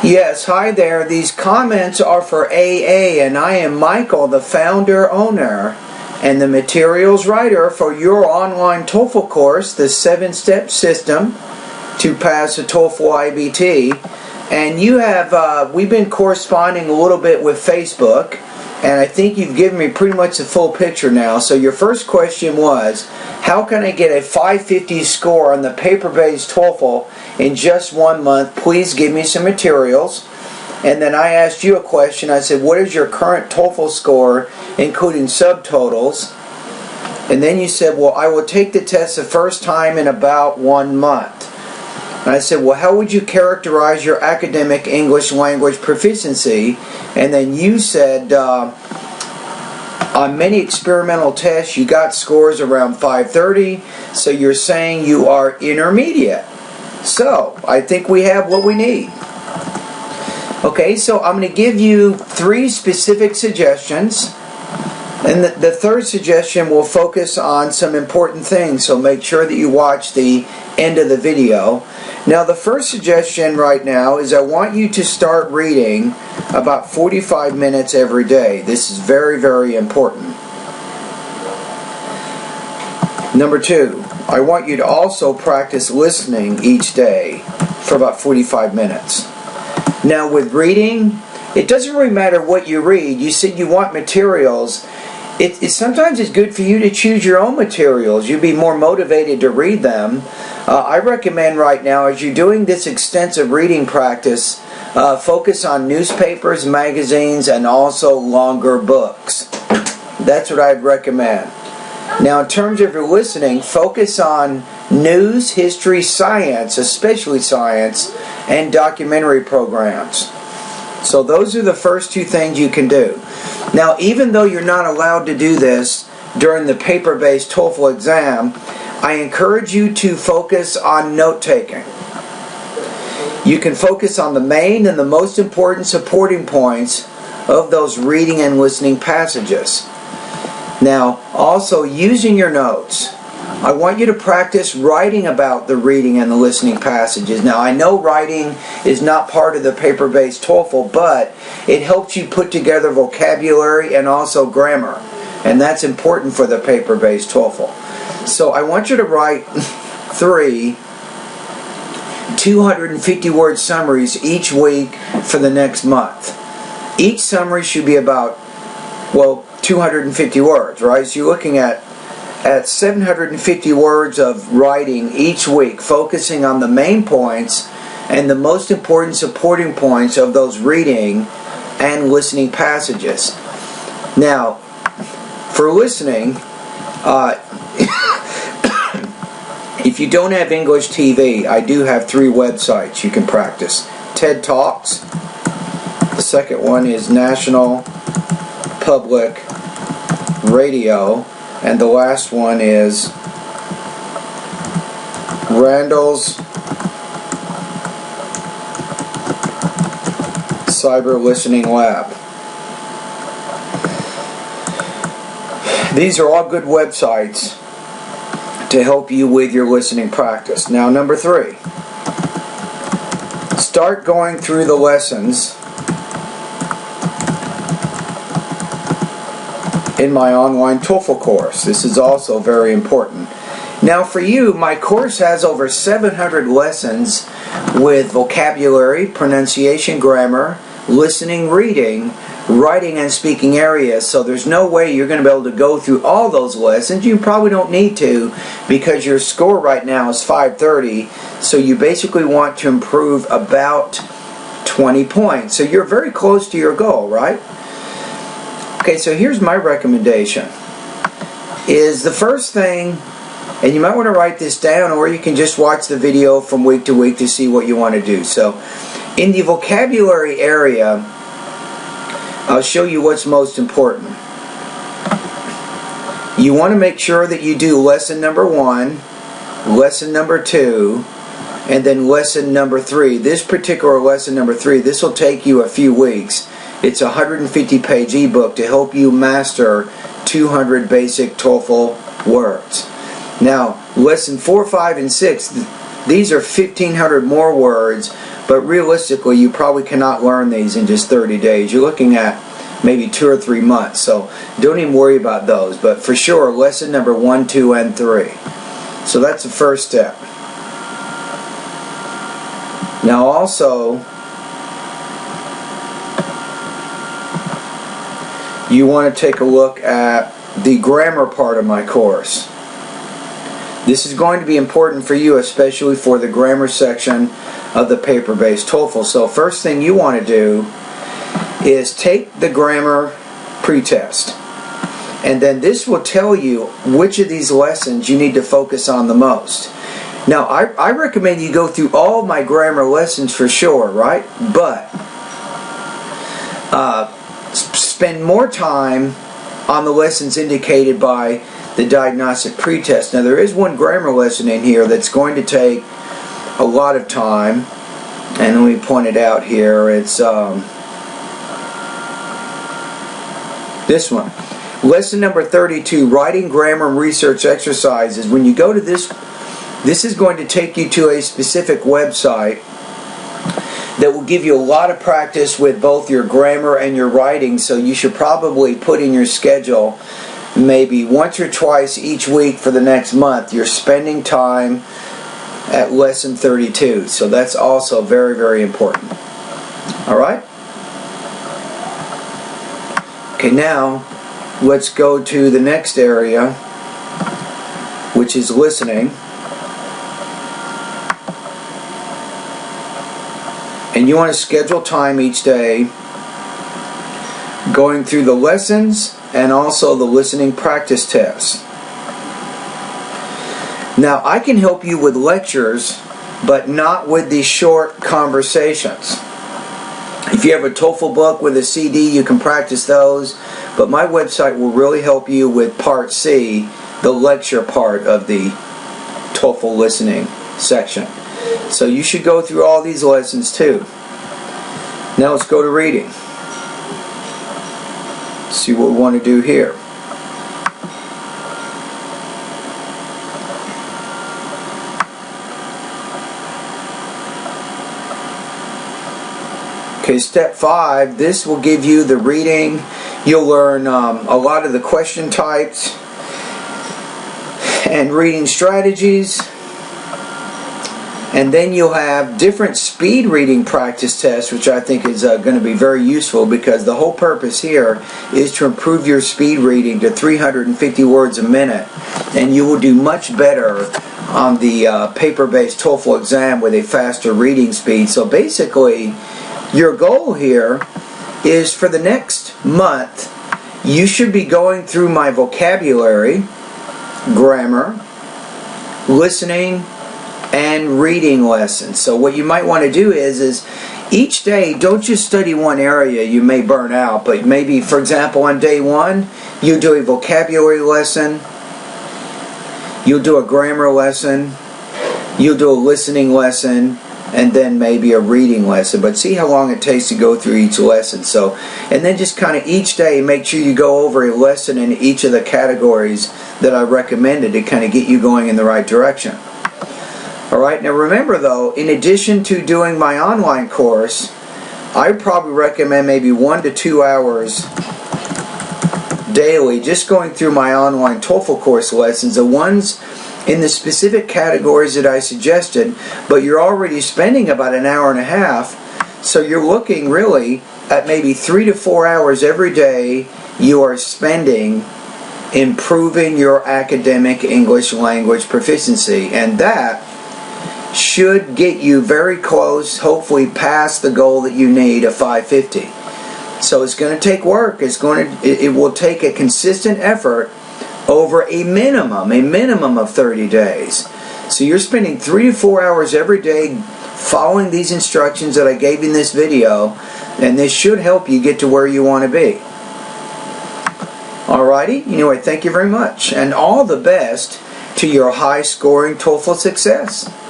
Yes, hi there. These comments are for AA, and I am Michael, the founder, owner, and the materials writer for your online TOEFL course, the 7-step system to pass the TOEFL IBT. And you have, we've been corresponding a little bit with Facebook, and I think you've given me pretty much the full picture now. So your first question was, how can I get a 550 score on the paper-based TOEFL in just 1 month? Please give me some materials. And then I asked you a question. I said, what is your current TOEFL score, including subtotals? And then you said, well, I will take the test the first time in about 1 month. And I said, well, how would you characterize your academic English language proficiency? And then you said, on many experimental tests, you got scores around 530, so you're saying you are intermediate. So, I think we have what we need. Okay, so I'm going to give you 3 specific suggestions. And the third suggestion will focus on some important things, so make sure that you watch the end of the video. Now, the first suggestion right now is I want you to start reading about 45 minutes every day. This is very, very important. Number 2, I want you to also practice listening each day for about 45 minutes. Now, with reading, it doesn't really matter what you read. You said you want materials. Sometimes it's good for you to choose your own materials. You'll be more motivated to read them. I recommend right now, as you're doing this extensive reading practice, focus on newspapers, magazines, and also longer books. That's what I'd recommend. Now, in terms of your listening, focus on news, history, science, especially science, and documentary programs. So those are the first 2 things you can do. Now, even though you're not allowed to do this during the paper-based TOEFL exam, I encourage you to focus on note-taking. You can focus on the main and the most important supporting points of those reading and listening passages. Now, also using your notes. I want you to practice writing about the reading and the listening passages. Now, I know writing is not part of the paper-based TOEFL, but it helps you put together vocabulary and also grammar. And that's important for the paper-based TOEFL. So I want you to write 3 250-word summaries each week for the next month. Each summary should be about, 250 words, right? So you're looking at 750 words of writing each week, focusing on the main points and the most important supporting points of those reading and listening passages. Now, for listening, if you don't have English TV, I do have 3 websites you can practice. TED Talks. The second one is National Public Radio. And the last one is Randall's Cyber Listening Lab. These are all good websites to help you with your listening practice. Now, number 3, start going through the lessons in my online TOEFL course. This is also very important. Now, for you, my course has over 700 lessons with vocabulary, pronunciation, grammar, listening, reading, writing, and speaking areas. So there's no way you're going to be able to go through all those lessons. You probably don't need to, because your score right now is 530. So you basically want to improve about 20 points. So you're very close to your goal, right? Okay, so here's my recommendation. Is the first thing, and you might want to write this down, or you can just watch the video from week to week to see what you want to do. So, in the vocabulary area, I'll show you what's most important. You want to make sure that you do lesson number 1, lesson number 2, and then lesson number 3. This particular lesson number 3, this will take you a few weeks. It's a 150-page ebook to help you master 200 basic TOEFL words. Now, lesson 4, 5, and 6, these are 1,500 more words But realistically, you probably cannot learn these in just 30 days. You're looking at maybe 2 or 3 months. So don't even worry about those. But for sure, lesson number 1, 2, and 3. So that's the first step. Now also, you want to take a look at the grammar part of my course. This is going to be important for you, especially for the grammar section of the paper-based TOEFL. So first thing you want to do is take the grammar pretest. And then this will tell you which of these lessons you need to focus on the most. Now, I recommend you go through all my grammar lessons for sure, right? But spend more time on the lessons indicated by the diagnostic pretest. Now, there is one grammar lesson in here that's going to take a lot of time. And let me point it out here. It's this one. Lesson number 32, Writing Grammar and Research Exercises. When you go to this is going to take you to a specific website that will give you a lot of practice with both your grammar and your writing, so you should probably put in your schedule maybe once or twice each week for the next month. You're spending time at lesson 32, so that's also very, very important. Alright? Okay, now let's go to the next area, which is listening. And you want to schedule time each day going through the lessons and also the listening practice tests. Now, I can help you with lectures, but not with these short conversations. If you have a TOEFL book with a CD, you can practice those, but my website will really help you with Part C, the lecture part of the TOEFL listening section. So you should go through all these lessons too. Now let's go to reading. See what we want to do here. Okay, step 5, this will give you the reading. You'll learn a lot of the question types and reading strategies. And then you'll have different speed reading practice tests, which I think is going to be very useful, because the whole purpose here is to improve your speed reading to 350 words a minute. And you will do much better on the paper-based TOEFL exam with a faster reading speed. So basically, your goal here is for the next month, you should be going through my vocabulary, grammar, listening, and reading lessons. So what you might want to do is each day, don't just study one area, you may burn out, but maybe, for example, on day 1, you do a vocabulary lesson, you'll do a grammar lesson, you'll do a listening lesson, and then maybe a reading lesson. But see how long it takes to go through each lesson. So, and then just kind of each day make sure you go over a lesson in each of the categories that I recommended to kind of get you going in the right direction. Alright, now remember though, in addition to doing my online course, I probably recommend maybe 1 to 2 hours daily just going through my online TOEFL course lessons, the ones in the specific categories that I suggested, but you're already spending about an hour and a half, so you're looking really at maybe 3 to 4 hours every day you are spending improving your academic English language proficiency, and that should get you very close, hopefully past the goal that you need of 550. So it's going to take work. It will take a consistent effort over a minimum of 30 days. So you're spending 3 to 4 hours every day following these instructions that I gave in this video, and this should help you get to where you want to be. Alrighty, anyway, thank you very much, and all the best to your high-scoring TOEFL success.